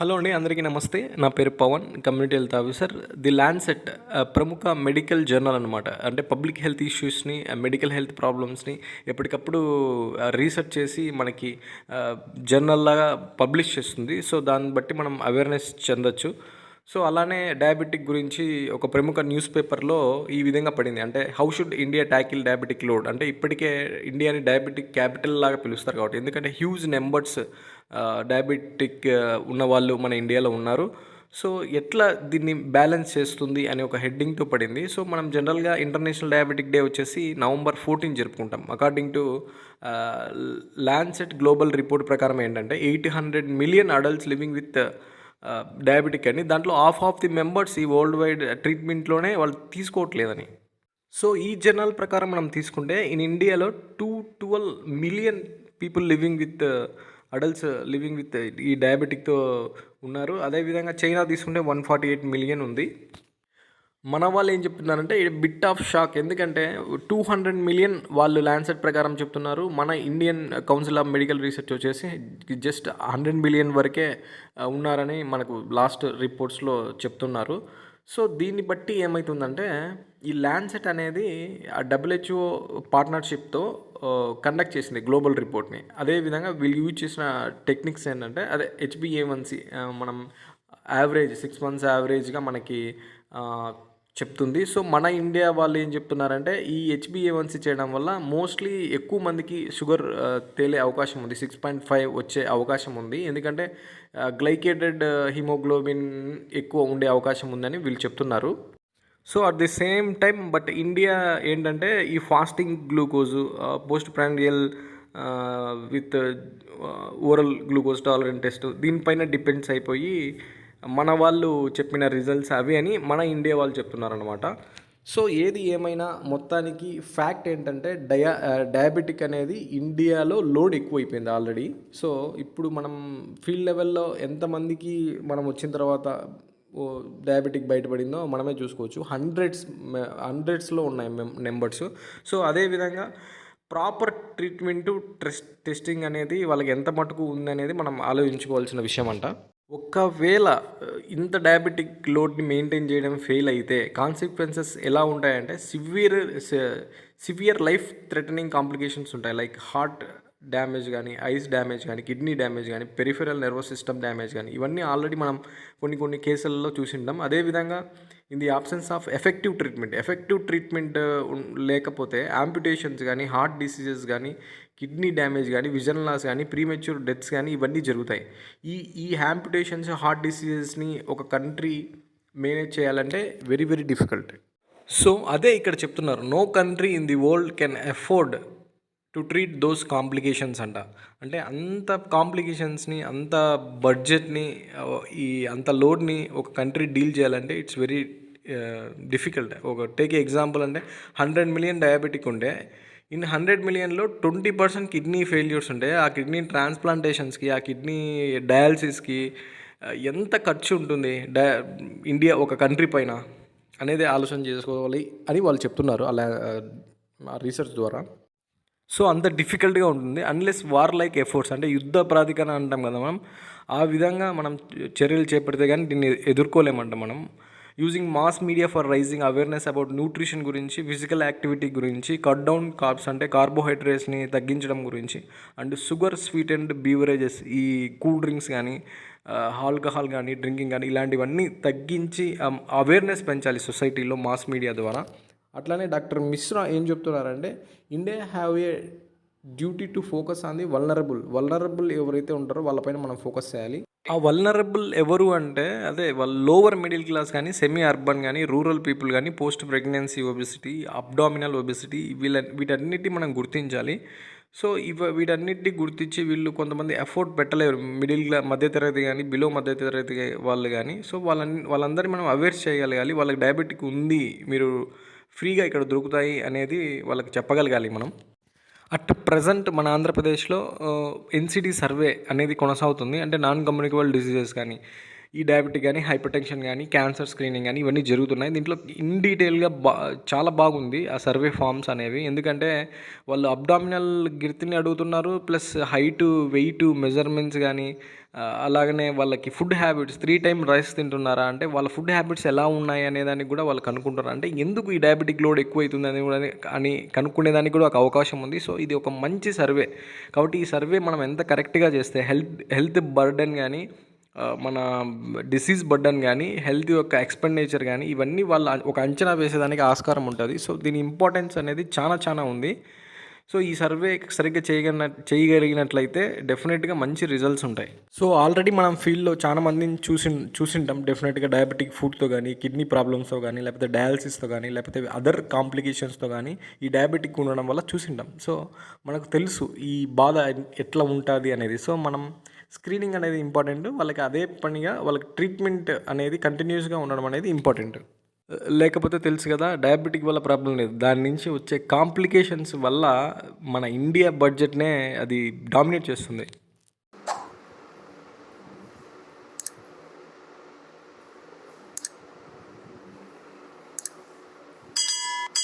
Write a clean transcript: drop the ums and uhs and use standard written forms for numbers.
Hello అండి, అందరికీ నమస్తే. నా పేరు Pavan, community health officer. The Lancet ప్రముఖ మెడికల్ జర్నల్ అనమాట. అంటే పబ్లిక్ హెల్త్ ఇష్యూస్ని, మెడికల్ హెల్త్ ప్రాబ్లమ్స్ని ఎప్పటికప్పుడు రీసెర్చ్ చేసి మనకి జర్నల్లాగా పబ్లిష్ చేస్తుంది. సో దాన్ని బట్టి మనం అవేర్నెస్ చెందొచ్చు. సో అలానే డయాబెటిక్ గురించి ఒక ప్రముఖ న్యూస్ పేపర్లో ఈ విధంగా పడింది. అంటే how should India tackle diabetic load. అంటే ఇప్పటికే ఇండియాని డయాబెటిక్ క్యాపిటల్ లాగా పిలుస్తారు కాబట్టి, ఎందుకంటే హ్యూజ్ నెంబర్స్ డయాబెటిక్ ఉన్నవాళ్ళు మన ఇండియాలో ఉన్నారు. సో ఎట్లా దీన్ని బ్యాలెన్స్ చేస్తుంది అని ఒక హెడ్డింగ్తో పడింది. సో మనం జనరల్గా ఇంటర్నేషనల్ డయాబెటిక్ డే వచ్చేసి November 14 జరుపుకుంటాం. According to Lancet global report ప్రకారం ఏంటంటే 800 million adults living with diabetic అని, దాంట్లో ఆఫ్ ది మెంబర్స్ ఈ వరల్డ్ వైడ్ ట్రీట్మెంట్లోనే వాళ్ళు తీసుకోవట్లేదని. సో ఈ జర్నల్ ప్రకారం మనం తీసుకుంటే ఇన్ ఇండియాలో 212 million people living with adults living with ఈ డయాబెటిక్తో ఉన్నారు. అదేవిధంగా చైనా తీసుకుంటే 148 మిలియన్ ఉంది. మన వాళ్ళు ఏం చెప్తున్నారంటే ఇది బిట్ ఆఫ్ షాక్. ఎందుకంటే 200 మిలియన్ వాళ్ళు ల్యాన్సెట్ ప్రకారం చెప్తున్నారు. మన Indian council of medical research వచ్చేసి జస్ట్ 100 మిలియన్ వరకే ఉన్నారని మనకు లాస్ట్ రిపోర్ట్స్లో చెప్తున్నారు. సో దీన్ని బట్టి ఏమవుతుందంటే ఈ ల్యాన్సెట్ అనేది ఆ WHO పార్ట్నర్షిప్తో కండక్ట్ చేసింది గ్లోబల్ రిపోర్ట్ని. అదేవిధంగా వీళ్ళు యూజ్ చేసిన టెక్నిక్స్ ఏంటంటే అదే HbA1c మనం యావరేజ్ 6 months యావరేజ్గా మనకి చెప్తుంది. సో మన ఇండియా వాళ్ళు ఏం చెప్తున్నారంటే ఈ HbA1c చేయడం వల్ల మోస్ట్లీ ఎక్కువ మందికి షుగర్ తేలే అవకాశం ఉంది, 6.5 వచ్చే అవకాశం ఉంది. ఎందుకంటే గ్లైకేటెడ్ హిమోగ్లోబిన్ ఎక్కువ ఉండే అవకాశం ఉందని వీళ్ళు చెప్తున్నారు. So at the same time but India ఏంటంటే ఈ fasting glucose, post prandial with oral glucose tolerant test దీనిపైన డిపెండ్స్ అయిపోయి మన వాళ్ళు చెప్పిన రిజల్ట్స్ అవి అని మన ఇండియా వాళ్ళు చెప్తున్నారనమాట. సో ఏది ఏమైనా మొత్తానికి ఫ్యాక్ట్ ఏంటంటే డయాబెటిక్ అనేది ఇండియాలో లోడ్ ఎక్కువైపోయింది ఆల్రెడీ. సో ఇప్పుడు మనం ఫీల్డ్ లెవెల్లో ఎంతమందికి మనం వచ్చిన తర్వాత డయాబెటిక్ బయటపడిందో మనమే చూసుకోవచ్చు. హండ్రెడ్స్లో ఉన్నాయి నెంబర్స్. సో అదేవిధంగా ప్రాపర్ ట్రీట్మెంటు టెస్టింగ్ అనేది వాళ్ళకి ఎంత మటుకు ఉందనేది మనం ఆలోచించుకోవాల్సిన విషయం అంట. ఒకవేళ ఇంత డయాబెటిక్ లోడ్ని మెయింటైన్ చేయడం ఫెయిల్ అయితే కాన్సిక్వెన్సెస్ ఎలా ఉంటాయంటే సివియర్ లైఫ్ థ్రెటనింగ్ కాంప్లికేషన్స్ ఉంటాయి. లైక్ హార్ట్ డ్యామేజ్ కానీ, ఐస్ డ్యామేజ్ కానీ, కిడ్నీ డ్యామేజ్ కానీ, పెరిఫెరల్ నర్వస్ సిస్టమ్ డ్యామేజ్ కానీ, ఇవన్నీ ఆల్రెడీ మనం కొన్ని కేసులలో చూసింటాం. అదేవిధంగా in the absence of effective treatment లేకపోతే యాంప్యుటేషన్స్ కానీ, హార్ట్ డిసీజెస్ కానీ, కిడ్నీ డ్యామేజ్ కానీ, విజన్ లాస్ కానీ, ప్రీమెచ్యూర్ డెత్స్ కానీ ఇవన్నీ జరుగుతాయి. ఈ యాంప్యుటేషన్స్, హార్ట్ డిసీజెస్ని ఒక కంట్రీ మేనేజ్ చేయాలంటే వెరీ వెరీ డిఫికల్ట్. సో అదే ఇక్కడ చెప్తున్నారు, no country in the world can afford to treat those complications అంట. అంటే అంత కాంప్లికేషన్స్ని, అంత బడ్జెట్ని, అంత లోడ్ని ఒక కంట్రీ డీల్ చేయాలంటే ఇట్స్ వెరీ డిఫికల్ట్. ఒక టేక్ ఎగ్జాంపుల్ అంటే 100 మిలియన్ డయాబెటిక్ ఉంటే ఇన్ 100 మిలియన్లో 20% కిడ్నీ ఫెయిల్యూర్స్ ఉంటే ఆ కిడ్నీ ట్రాన్స్ప్లాంటేషన్స్కి, ఆ కిడ్నీ డయాలసిస్కి ఎంత ఖర్చు ఉంటుంది ఇండియా ఒక కంట్రీ పైన అనేది ఆలోచన చేసుకోవాలి అని వాళ్ళు చెప్తున్నారు అలా రీసెర్చ్ ద్వారా. సో అంత డిఫికల్ట్గా ఉంటుంది అన్లెస్ వార్ లైక్ ఎఫర్ట్స్, అంటే యుద్ధ ప్రాధికరణ అంటాం కదా మనం, ఆ విధంగా మనం చర్యలు చేపడితే కానీ దీన్ని ఎదుర్కోలేమంట మనం. Using mass media for raising awareness about nutrition గురించి, ఫిజికల్ యాక్టివిటీ గురించి, కట్ డౌన్ కార్బ్స్ అంటే కార్బోహైడ్రేట్స్ని తగ్గించడం గురించి, అండ్ షుగర్ స్వీటెండ్ బీవరేజెస్, ఈ కూల్ డ్రింక్స్ కానీ, ఆల్కహాల్ కానీ, డ్రింకింగ్ కానీ ఇలాంటివన్నీ తగ్గించి అవేర్నెస్ పెంచాలి సొసైటీలో మాస్ మీడియా ద్వారా. అట్లానే డాక్టర్ మిశ్రా ఏం చెప్తున్నారంటే India have a duty to focus on the vulnerable ఎవరైతే ఉంటారో వాళ్ళపైన మనం ఫోకస్ చేయాలి. ఆ వల్నరబుల్ ఎవరు అంటే అదే వాళ్ళు లోవర్ మిడిల్ క్లాస్ కానీ, సెమీ అర్బన్ కానీ, రూరల్ పీపుల్ కానీ, post pregnancy obesity, abdominal obesity, వీటన్నిటి మనం గుర్తించాలి. సో వీటన్నిటిని గుర్తించి వీళ్ళు కొంతమంది ఎఫోర్ట్ పెట్టలేరు, మిడిల్ క్లాస్, మధ్యతరగతి కానీ, బిలో మధ్యతరగతి వాళ్ళు కానీ. సో వాళ్ళందరినీ మనం అవేర్ చేయగలగాలి. వాళ్ళకి డయాబెటిక్ ఉంది, మీరు ఫ్రీగా ఇక్కడ దొరుకుతాయి అనేది వాళ్ళకి చెప్పగలగాలి మనం. అట్ ప్రజెంట్ మన ఆంధ్రప్రదేశ్లో NCD సర్వే అనేది కొనసాగుతుంది. అంటే నాన్ కమ్యూనికబుల్ డిసీజెస్ కానీ, ఈ డయాబెటిక్ కానీ, హైపర్ టెన్షన్ కానీ, క్యాన్సర్ స్క్రీనింగ్ కానీ ఇవన్నీ జరుగుతున్నాయి. దీంట్లో ఇన్ డీటెయిల్గా చాలా బాగుంది ఆ సర్వే ఫామ్స్ అనేవి. ఎందుకంటే వాళ్ళు అబ్డామినల్ గిర్తిని అడుగుతున్నారు, ప్లస్ హైటు, వెయిట్ మెజర్మెంట్స్ కానీ, అలాగనే వాళ్ళకి ఫుడ్ హ్యాబిట్స్ 3 టైమ్ రైస్ తింటున్నారా అంటే వాళ్ళ ఫుడ్ హ్యాబిట్స్ ఎలా ఉన్నాయి అనే దానికి కూడా వాళ్ళు కనుక్కుంటారు. అంటే ఎందుకు ఈ డయాబెటిక్ లోడ్ ఎక్కువైతుంది అని కూడా కనుక్కునేదానికి కూడా ఒక అవకాశం ఉంది. సో ఇది ఒక మంచి సర్వే. కాబట్టి ఈ సర్వే మనం ఎంత కరెక్ట్గా చేస్తే హెల్త్ బర్డెన్ కానీ మన డిసీజ్ బర్డెన్ కానీ హెల్త్ యొక్క ఎక్స్పెండిచర్ కానీ ఇవన్నీ వాళ్ళ ఒక అంచనా వేసేదానికి ఆస్కారం ఉంటుంది. సో దీని ఇంపార్టెన్స్ అనేది చాలా ఉంది. సో ఈ సర్వే సరిగ్గా చేయగలిగినట్లయితే డెఫినెట్గా మంచి రిజల్ట్స్ ఉంటాయి. సో ఆల్రెడీ మనం ఫీల్డ్లో చాలా మందిని చూసింటాం డెఫినెట్గా డయాబెటిక్ ఫుడ్తో కానీ కిడ్నీ ప్రాబ్లమ్స్తో కానీ లేకపోతే డయాలసిస్తో కానీ లేకపోతే అదర్ కాంప్లికేషన్స్తో కానీ ఈ డయాబెటిక్ ఉండడం వల్ల చూసింటాం. సో మనకు తెలుసు ఈ బాధ ఎట్లా ఉంటుంది అనేది. సో మనం స్క్రీనింగ్ అనేది ఇంపార్టెంట్. వాళ్ళకి అదే పనిగా వాళ్ళకి ట్రీట్మెంట్ అనేది కంటిన్యూస్గా ఉండడం అనేది ఇంపార్టెంట్. లేకపోతే తెలుసు కదా, డయాబెటిక్ వల్ల ప్రాబ్లం లేదు, దాని నుంచి వచ్చే కాంప్లికేషన్స్ వల్ల మన ఇండియా బడ్జెట్నే అది డామినేట్ చేస్తుంది.